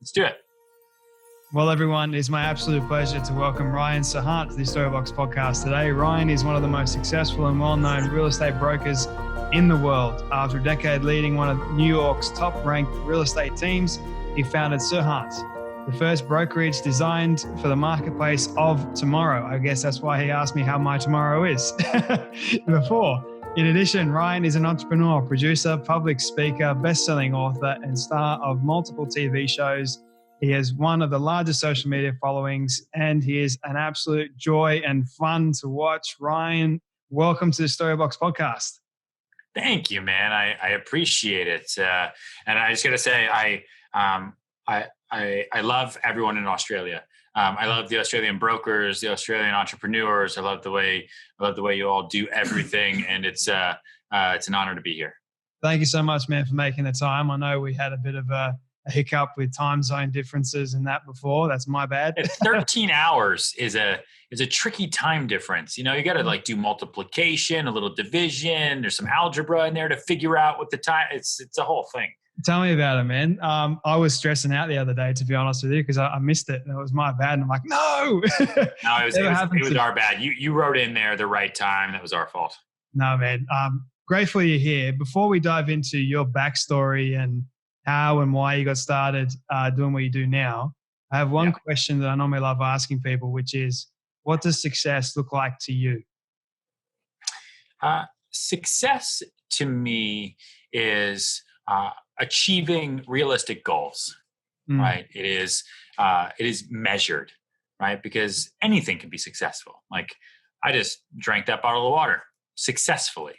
Let's do it. Well, everyone, it's my absolute pleasure to welcome Ryan Serhant to the Storybox podcast today. Ryan is one of the most successful and well-known real estate brokers in the world. After a decade leading one of New York's top-ranked real estate teams, he founded Serhant, the first brokerage designed for the marketplace of tomorrow. I guess that's why he asked me how my tomorrow is before. In addition, Ryan is an entrepreneur, producer, public speaker, best-selling author, and star of multiple TV shows. He has one of the largest social media followings, and he is an absolute joy and fun to watch. Ryan, welcome to the Storybox podcast. Thank you, man. I appreciate it. And I just got to say, I love everyone in Australia. I love the Australian brokers, the Australian entrepreneurs. I love the way you all do everything, and it's an honor to be here. Thank you so much, man, for making the time. I know we had a bit of a hiccup with time zone differences and that before. That's my bad. 13 hours is a tricky time difference. You know, you got to do multiplication, a little division. There's some algebra in there to figure out what the time. It's a whole thing. Tell me about it, man. I was stressing out the other day, to be honest with you, because I missed it. And it was my bad. And I'm like, no. No, it was our bad. You wrote in there the right time. That was our fault. No, man. Grateful you're here. Before we dive into your backstory and how and why you got started doing what you do now, I have one question that I normally love asking people, which is, what does success look like to you? Success to me is achieving realistic goals, right? It is measured, right? Because anything can be successful. Like, I just drank that bottle of water successfully.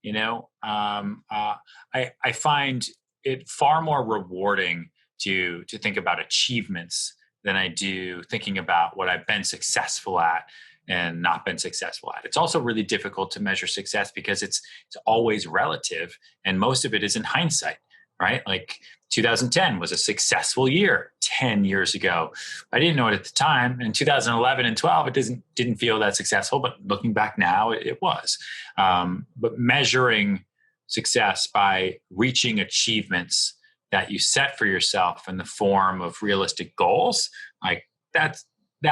You know, I find it far more rewarding to think about achievements than I do thinking about what I've been successful at and not been successful at. It's also really difficult to measure success because it's always relative, and most of it is in hindsight, right? Like 2010 was a successful year 10 years ago. I didn't know it at the time. In 2011 and 12, it didn't feel that successful, but looking back now, it was. But measuring success by reaching achievements that you set for yourself in the form of realistic goals, like that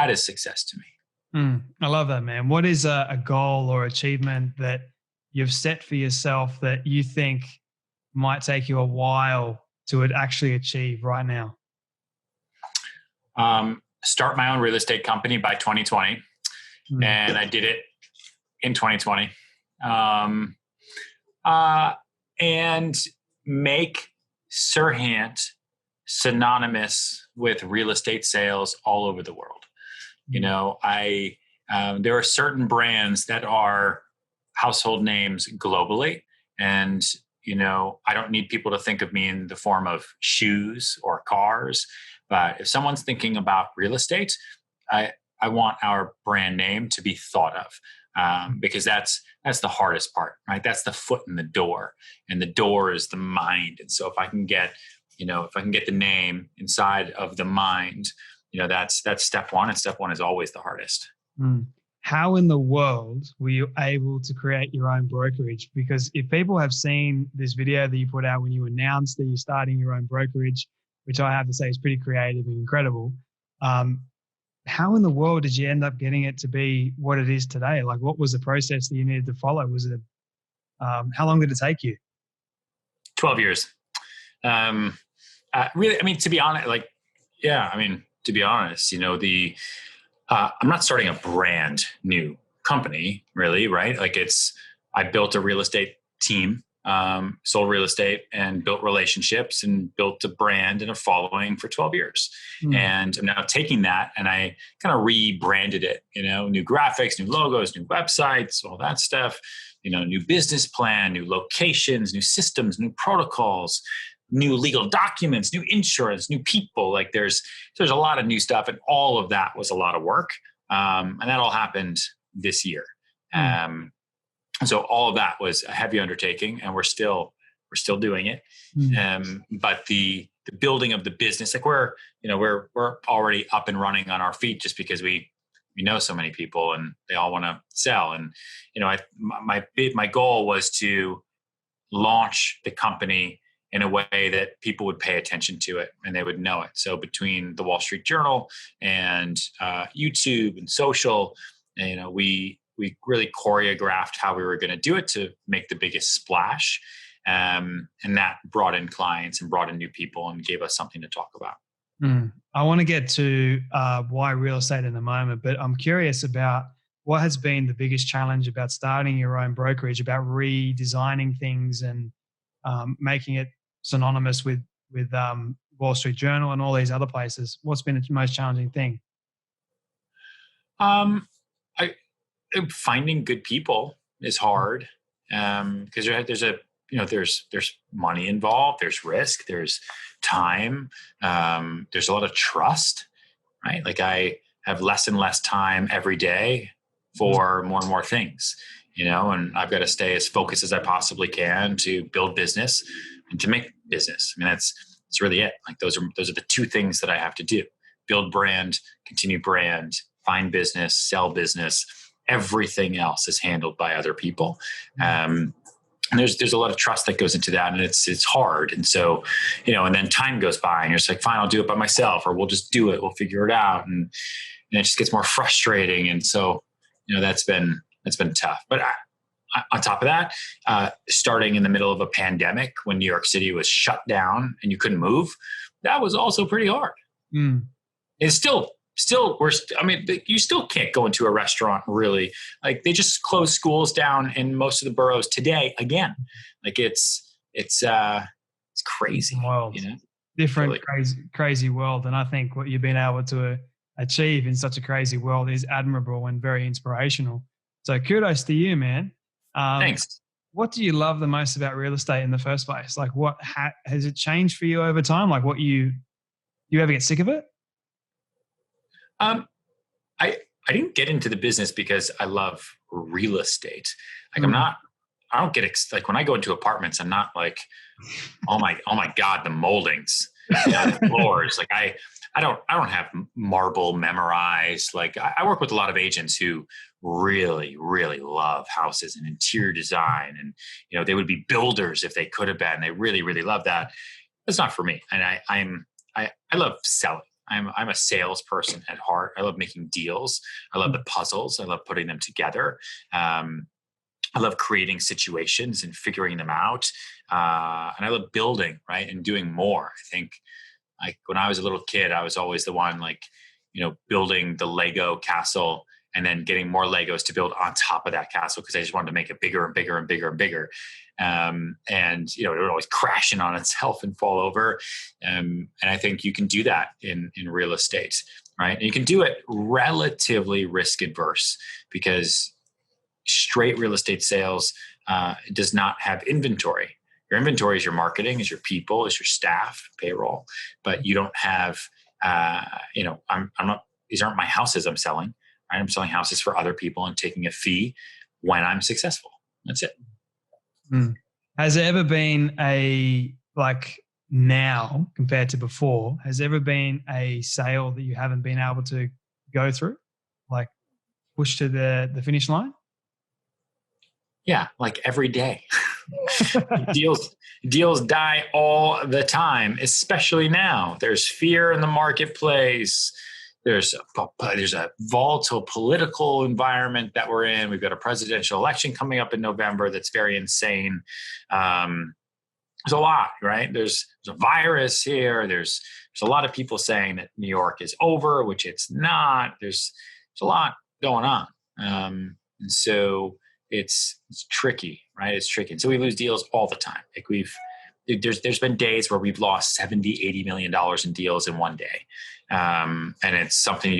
is success to me. I love that, man. What is a goal or achievement that you've set for yourself that you think might take you a while to actually achieve right now? Start my own real estate company by 2020. And I did it in 2020. And make Serhant synonymous with real estate sales all over the world. You know, there are certain brands that are household names globally, and you know, I don't need people to think of me in the form of shoes or cars. But if someone's thinking about real estate, I want our brand name to be thought of, because that's the hardest part, right? That's the foot in the door, and the door is the mind. And so if I can get the name inside of the mind, you know, that's step one, and step one is always the hardest. How in the world were you able to create your own brokerage? Because if people have seen this video that you put out when you announced that you're starting your own brokerage, which I have to say is pretty creative and incredible, how in the world did you end up getting it to be what it is today? Like, what was the process that you needed to follow? Was it, how long did it take you? 12 years. Really, I mean, to be honest, to be honest, you know, I'm not starting a brand new company, really, right? Like, I built a real estate team, sold real estate and built relationships and built a brand and a following for 12 years. And I'm now taking that and I kind of rebranded it, you know, new graphics, new logos, new websites, all that stuff, you know, new business plan, new locations, new systems, new protocols, new legal documents, new insurance, new people. Like there's a lot of new stuff, and all of that was a lot of work. And that all happened this year. So all of that was a heavy undertaking, and we're still doing it. But the building of the business, like we're already up and running on our feet just because we know so many people and they all want to sell. And, you know, my goal was to launch the company in a way that people would pay attention to it and they would know it. So between the Wall Street Journal and YouTube and social, we really choreographed how we were going to do it to make the biggest splash. And that brought in clients and brought in new people and gave us something to talk about. I want to get to why real estate in a moment, but I'm curious about what has been the biggest challenge about starting your own brokerage, about redesigning things and making it synonymous with Wall Street Journal and all these other places. What's been the most challenging thing? Finding good people is hard because there's money involved, there's risk, there's time, there's a lot of trust, right? Like I have less and less time every day for more and more things, and I've got to stay as focused as I possibly can to build business and to make business. I mean, that's really it. Like those are the two things that I have to do: build brand, continue brand, find business, sell business. Everything else is handled by other people. And there's a lot of trust that goes into that, and it's hard. And so, and then time goes by and you're just like, fine, I'll do it by myself, or we'll just do it. We'll figure it out. And it just gets more frustrating. And so, that's been tough. But on top of that, starting in the middle of a pandemic when New York City was shut down and you couldn't move, that was also pretty hard. It's still, you still can't go into a restaurant really. Like they just closed schools down in most of the boroughs today again. Like it's crazy. Wild. Different, really crazy world. And I think what you've been able to achieve in such a crazy world is admirable and very inspirational. So kudos to you, man. Thanks. What do you love the most about real estate in the first place? Like what has it changed for you over time? Like you ever get sick of it? I didn't get into the business because I love real estate. Like I don't get like when I go into apartments, I'm not like, oh my God, the moldings, the floors. Like I don't have marble memorized. Like I work with a lot of agents who really, really love houses and interior design. And, they would be builders if they could have been. They really, really love that. That's not for me. And I love selling. I'm a salesperson at heart. I love making deals. I love the puzzles. I love putting them together. I love creating situations and figuring them out. And I love building, right? And doing more. I think like when I was a little kid, I was always the one building the Lego castle and then getting more Legos to build on top of that castle because I just wanted to make it bigger and bigger and bigger and bigger. And it would always crash in on itself and fall over. And I think you can do that in real estate, right? And you can do it relatively risk adverse because straight real estate sales does not have inventory. Your inventory is your marketing, is your people, is your staff, payroll, but you don't have, these aren't my houses I'm selling. Right? I'm selling houses for other people and taking a fee when I'm successful. That's it. Has there ever been now compared to before, has there ever been a sale that you haven't been able to go through, like push to the finish line? Yeah, like every day. Deals die all the time, especially now. There's fear in the marketplace. There's a volatile political environment that we're in. We've got a presidential election coming up in November that's very insane. There's a lot, right? There's a virus here. There's a lot of people saying that New York is over, which it's not. There's a lot going on. And so it's tricky, right? It's tricky. And so we lose deals all the time. Like there's been days where we've lost $70-80 million in deals in one day. And it's something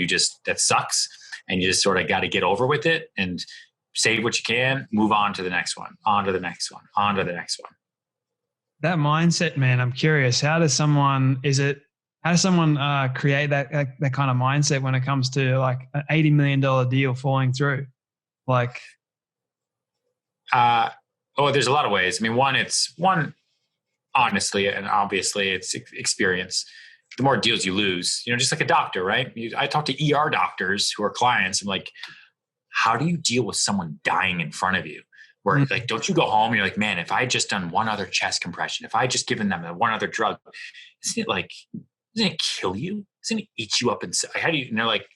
that sucks. And you just sort of got to get over with it and save what you can, move on to the next one, on to the next one, on to the next one. That mindset, man, I'm curious. How does someone create that kind of mindset when it comes to like an $80 million deal falling through? There's a lot of ways. I mean, one, honestly, and obviously it's experience. The more deals you lose, just like a doctor, right? I talk to ER doctors who are clients. I'm like, how do you deal with someone dying in front of you? where like, don't you go home and you're like, man, if I had just done one other chest compression, if I had just given them one other drug, doesn't it kill you? Doesn't it eat you up inside? How do you, and they're like,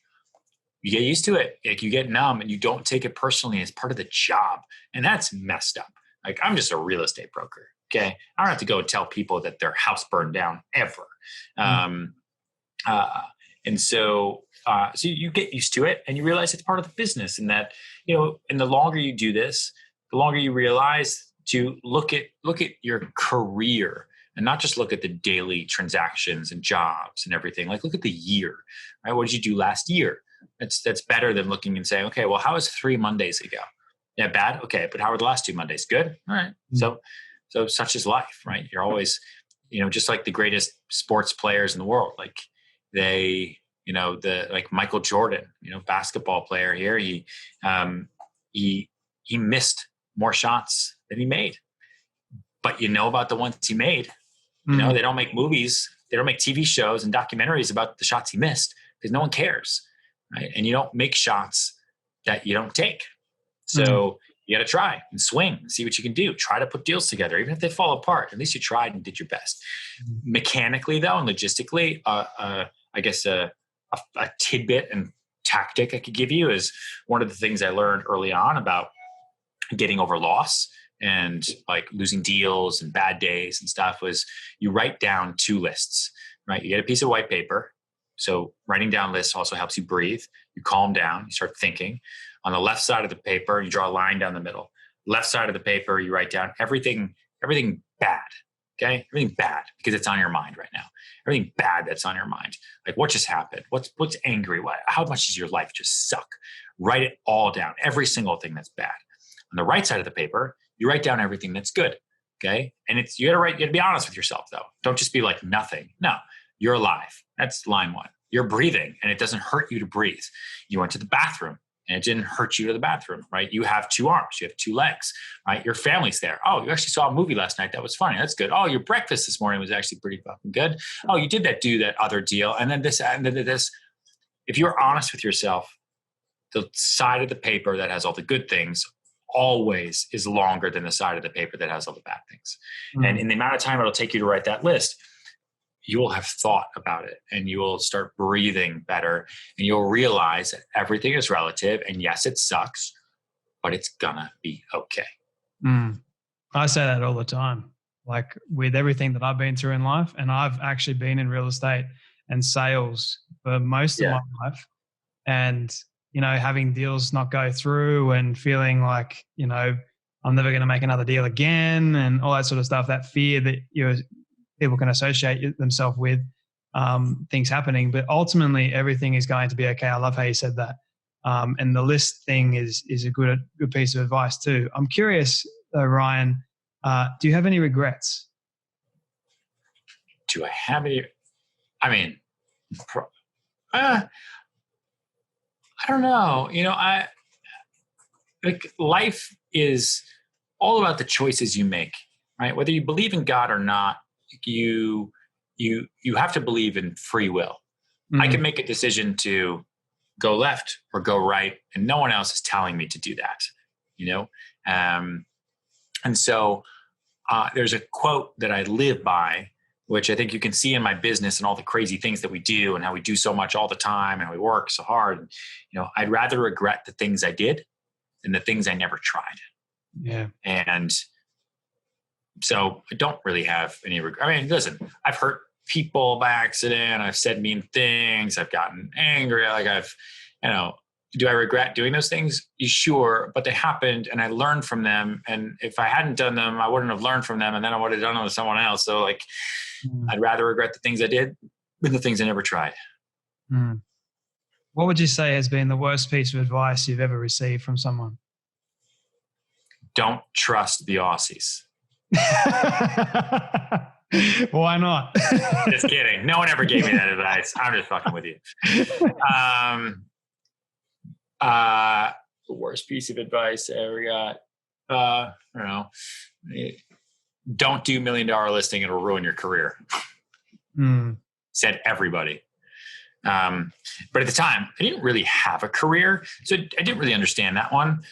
you get used to it. Like you get numb and you don't take it personally as part of the job. And that's messed up. Like I'm just a real estate broker. Okay. I don't have to go and tell people that their house burned down ever. So you get used to it and you realize it's part of the business, and that, and the longer you do this, the longer you realize to look at your career and not just look at the daily transactions and jobs and everything. Like look at the year, right? What did you do last year? That's better than looking and saying, okay, well, how was 3 Mondays ago? Yeah, bad. Okay. But how were the last 2 Mondays? Good. All right. So such is life, right? You're always, just like the greatest sports players in the world. Like they, like Michael Jordan, basketball player here, he missed more shots than he made, but about the ones he made. They don't make movies, they don't make TV shows and documentaries about the shots he missed because no one cares, right? And you don't make shots that you don't take. So you got to try and swing and see what you can do. Try to put deals together, even if they fall apart. At least you tried and did your best. Mechanically, though, and logistically, I guess a tidbit and tactic I could give you is one of the things I learned early on about getting over loss and like losing deals and bad days and stuff was you write down 2 lists, right? You get a piece of white paper. So writing down lists also helps you breathe. You calm down, you start thinking. On the left side of the paper, you draw a line down the middle. Left side of the paper, you write down everything bad. Okay. Everything bad because it's on your mind right now. Everything bad that's on your mind. Like what just happened? What's angry? How much does your life just suck? Write it all down. Every single thing that's bad. On the right side of the paper, you write down everything that's good. Okay. And you gotta be honest with yourself though. Don't just be like nothing. No, you're alive. That's line 1. You're breathing and it doesn't hurt you to breathe. You went to the bathroom and it didn't hurt you to the bathroom, right? You have 2 arms, you have 2 legs, right? Your family's there. Oh, you actually saw a movie last night. That was funny. That's good. Oh, your breakfast this morning was actually pretty fucking good. Oh, you did do that other deal. And then this, and then this. If you're honest with yourself, the side of the paper that has all the good things always is longer than the side of the paper that has all the bad things. And in the amount of time it'll take you to write that list, you will have thought about it and you will start breathing better and you'll realize that everything is relative. And yes, it sucks, but it's gonna be okay. I say that all the time, like with everything that I've been through in life. And I've actually been in real estate and sales for most of my life. And, having deals not go through and feeling like, I'm never going to make another deal again and all that sort of stuff, that fear that people can associate themselves with things happening. But ultimately, everything is going to be okay. I love how you said that. And the list thing is a good piece of advice too. I'm curious though, Ryan, do you have any regrets? Do I have any? I mean, I don't know. Life is all about the choices you make, right? Whether you believe in God or not, you have to believe in free will. I can make a decision to go left or go right, and no one else is telling me to do that, And so there's a quote that I live by, which I think you can see in my business and all the crazy things that we do and how we do so much all the time and we work so hard. I'd rather regret the things I did than the things I never tried. Yeah. And so I don't really have any regret. I mean, listen, I've hurt people by accident. I've said mean things. I've gotten angry. Like do I regret doing those things? Sure, but they happened and I learned from them. And if I hadn't done them, I wouldn't have learned from them. And then I would have done them with someone else. So I'd rather regret the things I did than the things I never tried. What would you say has been the worst piece of advice you've ever received from someone? Don't trust the Aussies. Why not? Just kidding. No one ever gave me that advice. I'm just fucking with you. The worst piece of advice I ever got. I don't know. Don't do $1 million listing. It'll ruin your career. Said everybody. But at the time, I didn't really have a career. So I didn't really understand that one.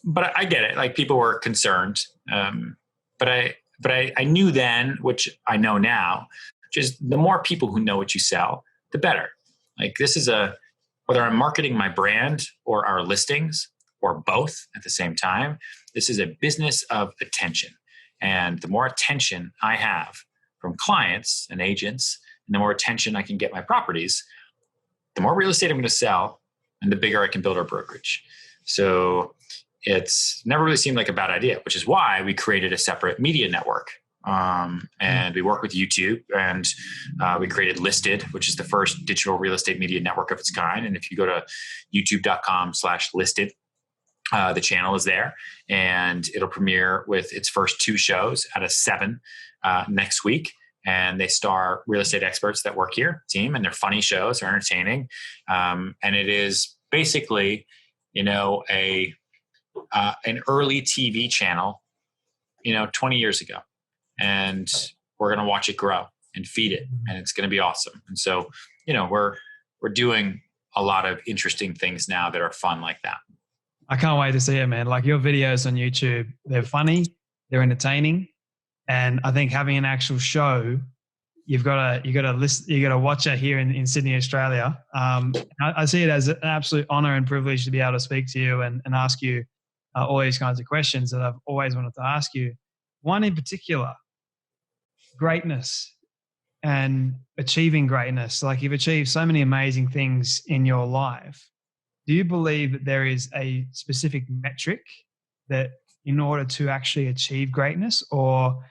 but I get it. Like people were concerned. But I knew then, which I know now, just the more people who know what you sell, the better. Like this is whether I'm marketing my brand or our listings or both at the same time, this is a business of attention. And the more attention I have from clients and agents, and the more attention I can get my properties, the more real estate I'm going to sell and the bigger I can build our brokerage. So it's never really seemed like a bad idea, which is why we created a separate media network. And we work with YouTube, and we created Listed, which is the first digital real estate media network of its kind. And if you go to youtube.com/listed, the channel is there, and it'll premiere with its first 2 shows out of 7 next week. And they star real estate experts that work here, team, and they're funny shows, they're entertaining. And it is basically, an early TV channel, 20 years ago. And we're going to watch it grow and feed it, and it's going to be awesome. And so, we're doing a lot of interesting things now that are fun like that. I can't wait to see it, man. Like your videos on YouTube, they're funny, they're entertaining. And I think having an actual show, you got to watch it here in Sydney, Australia. I see it as an absolute honor and privilege to be able to speak to you and ask you all these kinds of questions that I've always wanted to ask you. One in particular, greatness and achieving greatness. Like you've achieved so many amazing things in your life. Do you believe that there is a specific metric that in order to actually achieve greatness, or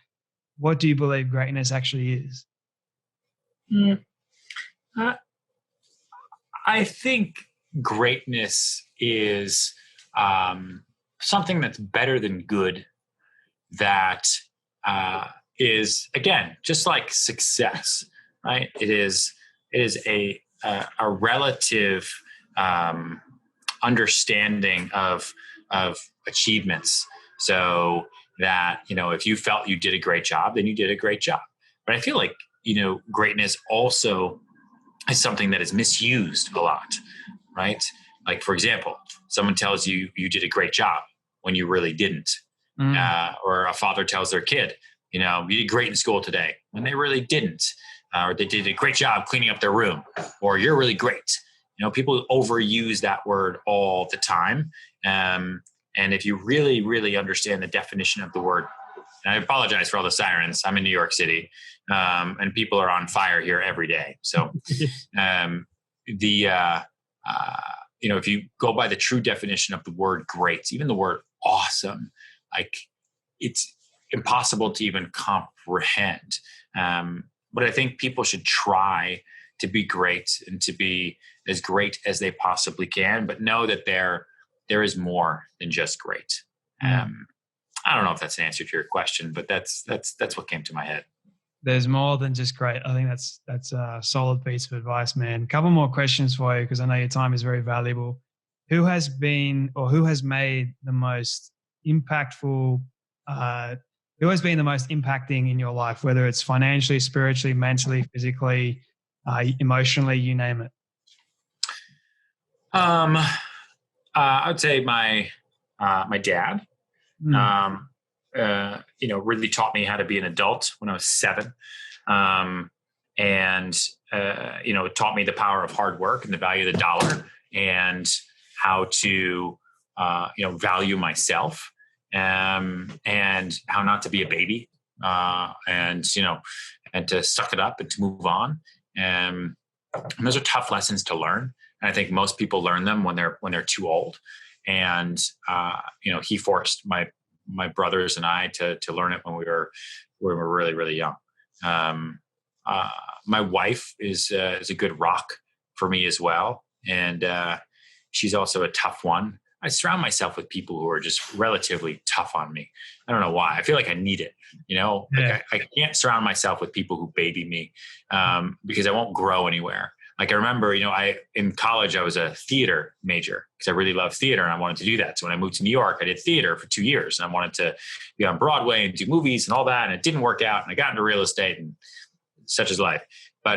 what do you believe greatness actually is? I think greatness is something that's better than good, that is, again, just like success, right? It is a relative understanding of achievements. So that, if you felt you did a great job, then you did a great job. But I feel like, greatness also is something that is misused a lot, right? Like, for example, someone tells you you did a great job when you really didn't. Or a father tells their kid, you did great in school today when they really didn't. Or they did a great job cleaning up their room, or you're really great. People overuse that word all the time. And if you really, really understand the definition of the word, and I apologize for all the sirens. I'm in New York City, and people are on fire here every day. So, if you go by the true definition of the word great, even the word awesome, like it's impossible to even comprehend. But I think people should try to be great and to be as great as they possibly can, but know that there is more than just great. I don't know if that's an answer to your question, but that's what came to my head. There's more than just great. I think that's a solid piece of advice, man. A couple more questions for you, because I know your time is very valuable. Who has made the most impactful, who has been the most impacting in your life, whether it's financially, spiritually, mentally, physically, emotionally, you name it? I would say my dad, really taught me how to be an adult when I was 7. And taught me the power of hard work and the value of the dollar, and how to, value myself, and how not to be a baby, and to suck it up and to move on. And those are tough lessons to learn. And I think most people learn them when they're too old. And, he forced my brothers and I to learn it when we were really, really young. My wife is a good rock for me as well. And, she's also a tough one. I surround myself with people who are just relatively tough on me. I don't know why. I feel like I need it. Like I can't surround myself with people who baby me, because I won't grow anywhere. Like I remember, in college, I was a theater major because I really loved theater and I wanted to do that. So when I moved to New York, I did theater for 2 years and I wanted to be on Broadway and do movies and all that. And it didn't work out. And I got into real estate, and such is life. But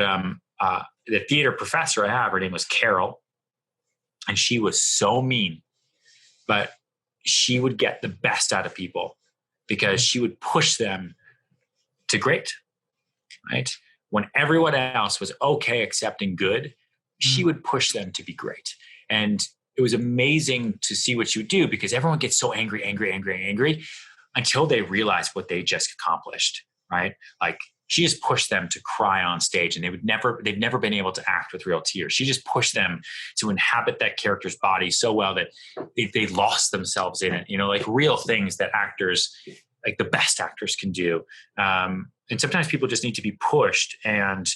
the theater professor I have, her name was Carol, and she was so mean. But she would get the best out of people because she would push them to great, right? When everyone else was okay accepting good, she would push them to be great. And it was amazing to see what she would do because everyone gets so angry until they realize what they just accomplished, right? Like she just pushed them to cry on stage and they've never been able to act with real tears. She just pushed them to inhabit that character's body so well that they lost themselves in it, like real things that actors, like the best actors can do. And sometimes people just need to be pushed and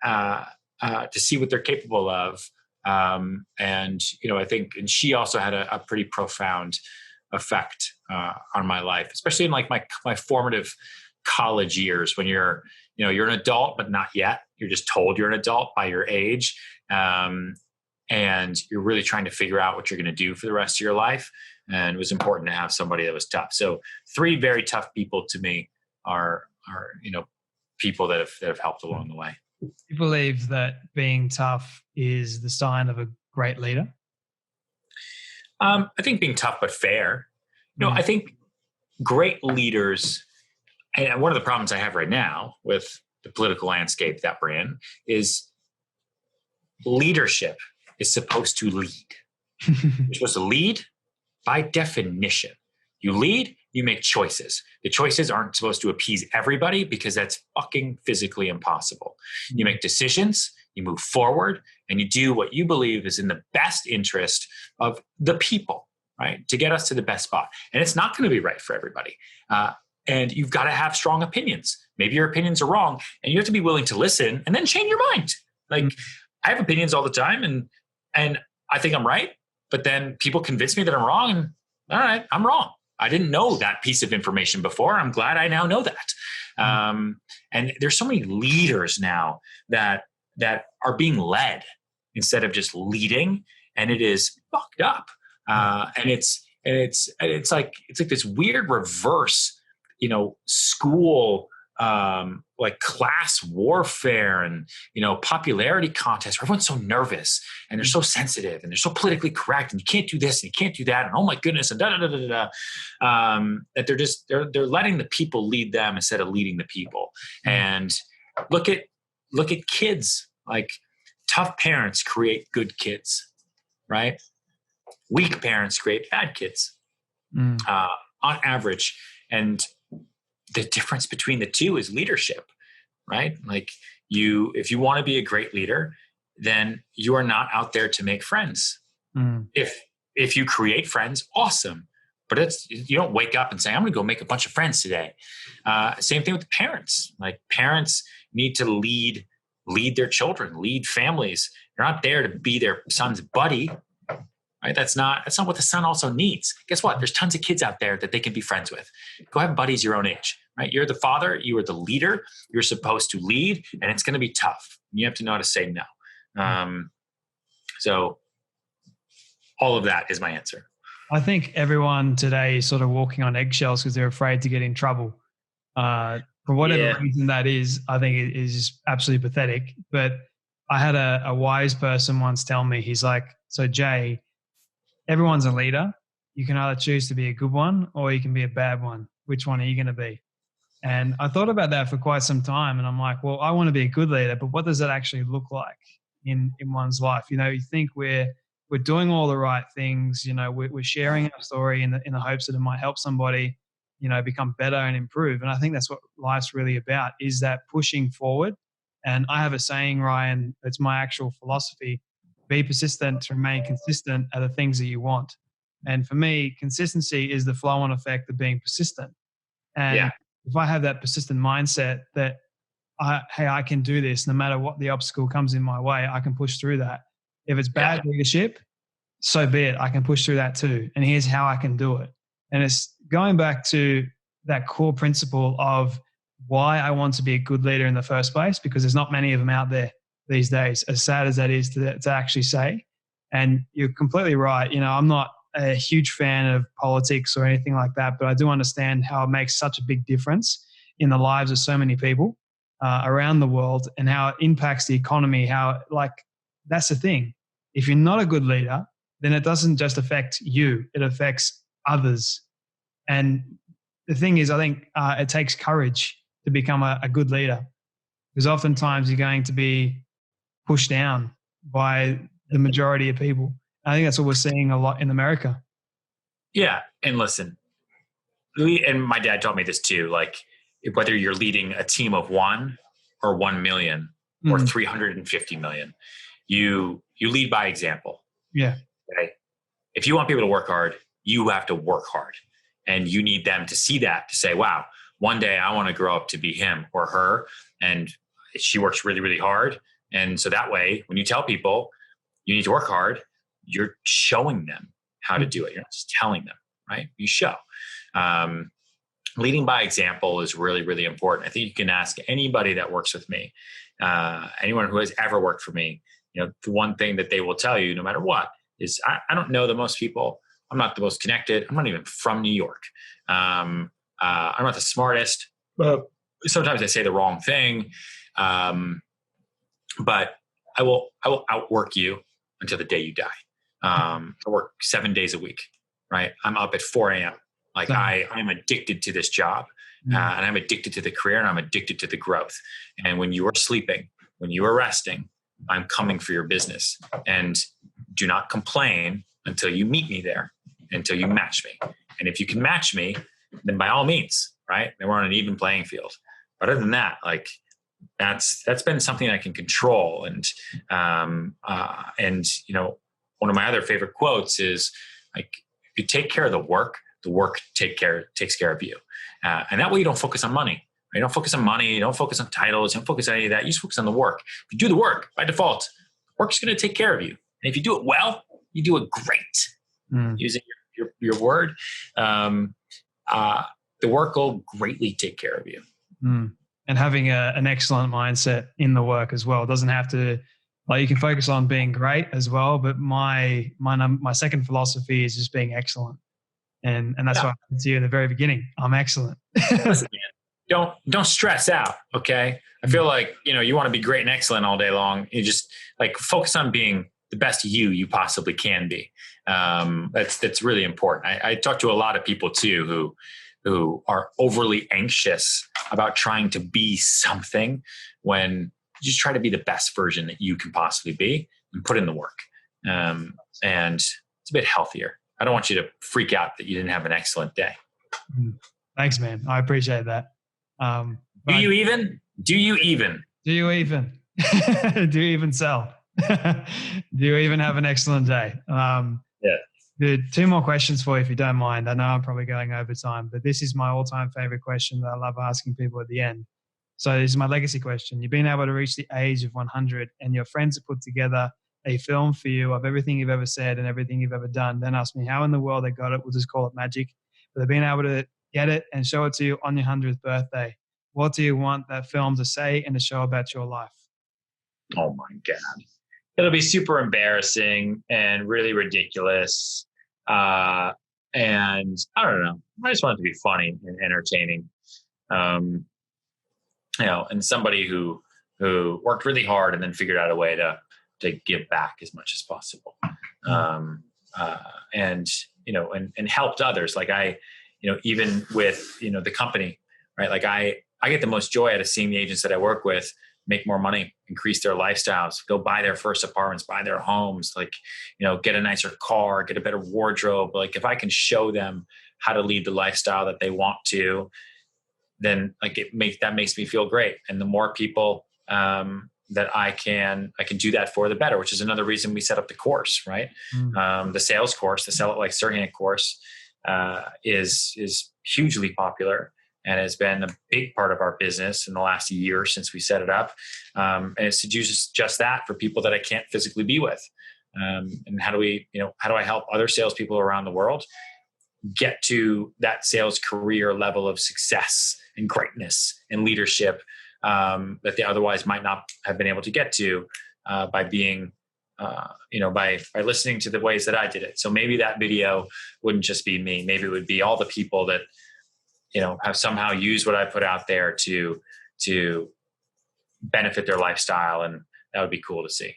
to see what they're capable of. And I think, and she also had a pretty profound effect on my life, especially in like my formative college years when you're an adult, but not yet. You're just told you're an adult by your age. And you're really trying to figure out what you're going to do for the rest of your life. And it was important to have somebody that was tough. So 3 very tough people to me are people that have helped along the way. You believe that being tough is the sign of a great leader? I think being tough but fair. I think great leaders, and one of the problems I have right now with the political landscape that we're in is leadership is supposed to lead. You're supposed to lead by definition. You lead, you make choices. The choices aren't supposed to appease everybody because that's fucking physically impossible. You make decisions, you move forward, and you do what you believe is in the best interest of the people, right? To get us to the best spot. And it's not going to be right for everybody. And you've got to have strong opinions. Maybe your opinions are wrong, and you have to be willing to listen and then change your mind. Like I have opinions all the time, and I think I'm right, but then people convince me that I'm wrong, and all right, I'm wrong. I didn't know that piece of information before. I'm glad I now know that. And there's so many leaders now that are being led instead of just leading, and it is fucked up. And it's like this weird reverse, school, like class warfare and, popularity contests where everyone's so nervous and they're so sensitive and they're so politically correct and you can't do this and you can't do that. And oh my goodness. And that they're letting the people lead them instead of leading the people. And look at kids. Like tough parents create good kids, right? Weak parents create bad kids, on average. And the difference between the two is leadership, right? Like if you want to be a great leader, then you are not out there to make friends. If you create friends, awesome. But you don't wake up and say, I'm going to go make a bunch of friends today. Same thing with parents. Like parents need to lead their children, lead families. You're not there to be their son's buddy, right? That's not what the son also needs. Guess what? There's tons of kids out there that they can be friends with. Go have buddies your own age, right? You're the father, you are the leader. You're supposed to lead, and it's going to be tough. You have to know how to say no. So all of that is my answer. I think everyone today is sort of walking on eggshells because they're afraid to get in trouble. For whatever reason that is, I think it is absolutely pathetic. But I had a wise person once tell me, he's like, so Jay, everyone's a leader. You can either choose to be a good one or you can be a bad one. Which one are you going to be? And I thought about that for quite some time. And I'm like, well, I want to be a good leader, but what does that actually look like in one's life? You think we're doing all the right things. We're sharing our story in the hopes that it might help somebody, become better and improve. And I think that's what life's really about, is that pushing forward. And I have a saying, Ryan, it's my actual philosophy: be persistent to remain consistent at the things that you want. And for me, consistency is the flow-on effect of being persistent. And if I have that persistent mindset that, I can do this, no matter what the obstacle comes in my way, I can push through that. If it's bad leadership, so be it. I can push through that too. And here's how I can do it. And it's going back to that core principle of why I want to be a good leader in the first place, because there's not many of them out there these days, as sad as that is to actually say. And you're completely right. I'm not a huge fan of politics or anything like that, but I do understand how it makes such a big difference in the lives of so many people around the world, and how it impacts the economy. That's the thing. If you're not a good leader, then it doesn't just affect you. It affects others. And the thing is, I think it takes courage to become a good leader, because oftentimes you're going to be pushed down by the majority of people. I think that's what we're seeing a lot in America. Yeah. And listen, and my dad taught me this too, like whether you're leading a team of 1 or 1 million or 350 million, you lead by example. Yeah. Okay. If you want people to work hard, you have to work hard, and you need them to see that, to say, wow, one day I want to grow up to be him or her. And she works really, really hard. And so that way, when you tell people you need to work hard, you're showing them how to do it. You're not just telling them, right? You show. Leading by example is really, really important. I think you can ask anybody that works with me, anyone who has ever worked for me, the one thing that they will tell you, no matter what, is I don't know the most people. I'm not the most connected. I'm not even from New York. I'm not the smartest. Sometimes I say the wrong thing. But I will outwork you until the day you die. I work 7 days a week, right? I'm up at 4 a.m. Like I'm addicted to this job, and I'm addicted to the career, and I'm addicted to the growth. And when you are sleeping, when you are resting, I'm coming for your business. And do not complain until you meet me there, until you match me. And if you can match me, then by all means, right? Then we're on an even playing field. But other than that, like that's been something I can control. And one of my other favorite quotes is like, if you take care of the work takes care of you. And that way you don't focus on money. You don't focus on money. You don't focus on titles. You don't focus on any of that. You just focus on the work. If you do the work by default, work's going to take care of you. And if you do it well, you do it great. Using your word, the work will greatly take care of you. And having an excellent mindset in the work as well. It doesn't have to, like, you can focus on being great as well. But my second philosophy is just being excellent. And that's what I said to you in the very beginning. I'm excellent. Listen, man, don't stress out. Okay. I feel like, you want to be great and excellent all day long. You just like focus on being the best you possibly can be. That's really important. I talk to a lot of people too, who are overly anxious about trying to be something, when you just try to be the best version that you can possibly be and put in the work. And it's a bit healthier. I don't want you to freak out that you didn't have an excellent day. Thanks, man. I appreciate that. Do you even? Do you even? Do you even sell? Do you even have an excellent day? Yeah. 2 more questions for you, if you don't mind. I know I'm probably going over time, but this is my all-time favorite question that I love asking people at the end. So this is my legacy question. You've been able to reach the age of 100, and your friends have put together a film for you of everything you've ever said and everything you've ever done. Don't ask me how in the world they got it. We'll just call it magic. But they've been able to get it and show it to you on your 100th birthday. What do you want that film to say and to show about your life? Oh my God. It'll be super embarrassing and really ridiculous. And I don't know. I just want it to be funny and entertaining. And somebody who worked really hard and then figured out a way to give back as much as possible. And helped others. Like even with, the company, right? Like I get the most joy out of seeing the agents that I work with make more money, increase their lifestyles, go buy their first apartments, buy their homes, get a nicer car, get a better wardrobe. Like if I can show them how to lead the lifestyle that they want to, then that makes me feel great. And the more people, that I can do that for, the better, which is another reason we set up the course, right? The sales course, the Sell It Like Serhant course, is hugely popular and has been a big part of our business in the last year since we set it up. And it's to do just that for people that I can't physically be with. And how do I help other salespeople around the world get to that sales career level of success and greatness and leadership, that they otherwise might not have been able to get to, by being, by listening to the ways that I did it. So maybe that video wouldn't just be me. Maybe it would be all the people that, have somehow used what I put out there to benefit their lifestyle. And that would be cool to see.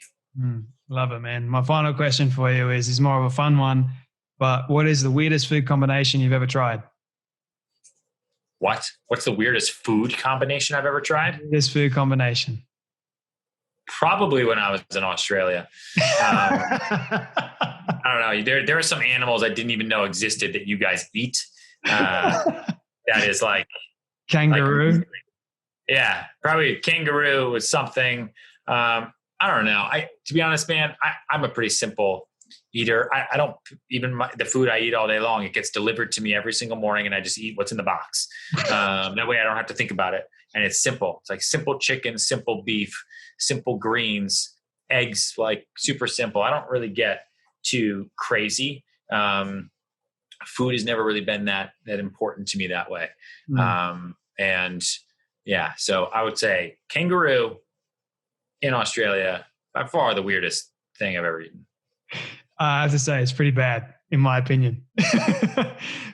Love it, man. My final question for you is more of a fun one. but what is the weirdest food combination you've ever tried? What's the weirdest food combination I've ever tried? Weirdest food combination. Probably when I was in Australia. I don't know. There are some animals I didn't even know existed that you guys eat. That is like kangaroo. Yeah, probably kangaroo was something. I don't know. To be honest, man, I'm a pretty simple eater. I don't even the food I eat all day long. It gets delivered to me every single morning, and I just eat what's in the box. That way, I don't have to think about it, and it's simple. It's like simple chicken, simple beef, simple greens, eggs. Like super simple. I don't really get too crazy. Food has never really been that important to me that way. And yeah, so I would say kangaroo in Australia, by far the weirdest thing I've ever eaten. I have to say, it's pretty bad, in my opinion.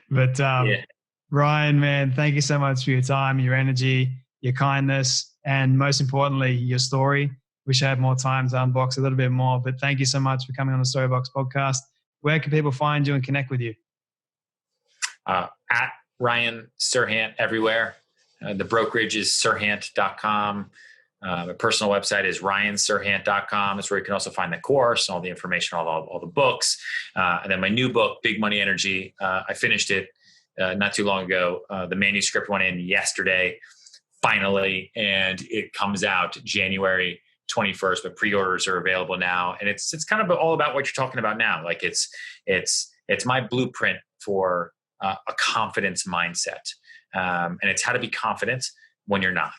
But Ryan, man, thank you so much for your time, your energy, your kindness, and most importantly, your story. Wish I had more time to unbox a little bit more, but thank you so much for coming on the Storybox podcast. Where can people find you and connect with you? At Ryan Serhant everywhere. The brokerage is serhant.com. My personal website is ryanserhant.com. That's where you can also find the course, all the information, all the books. And then my new book, Big Money Energy, I finished it not too long ago. The manuscript went in yesterday, finally, and it comes out January 21st, but pre-orders are available now. And it's kind of all about what you're talking about now. Like it's my blueprint for a confidence mindset. And it's how to be confident when you're not.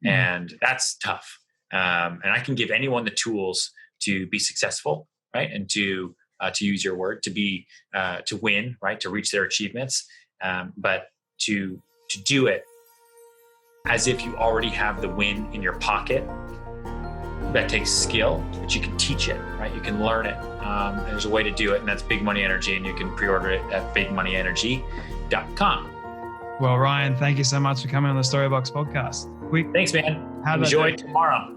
And that's tough. And I can give anyone the tools to be successful, right? And to use your word, to win, right? To reach their achievements. But to do it as if you already have the win in your pocket, that takes skill, but you can teach it, right? You can learn it. There's a way to do it, and that's Big Money Energy, and you can pre-order it at bigmoneyenergy.com. Well, Ryan, thank you so much for coming on the Storybox podcast. Thanks, man. Enjoy tomorrow.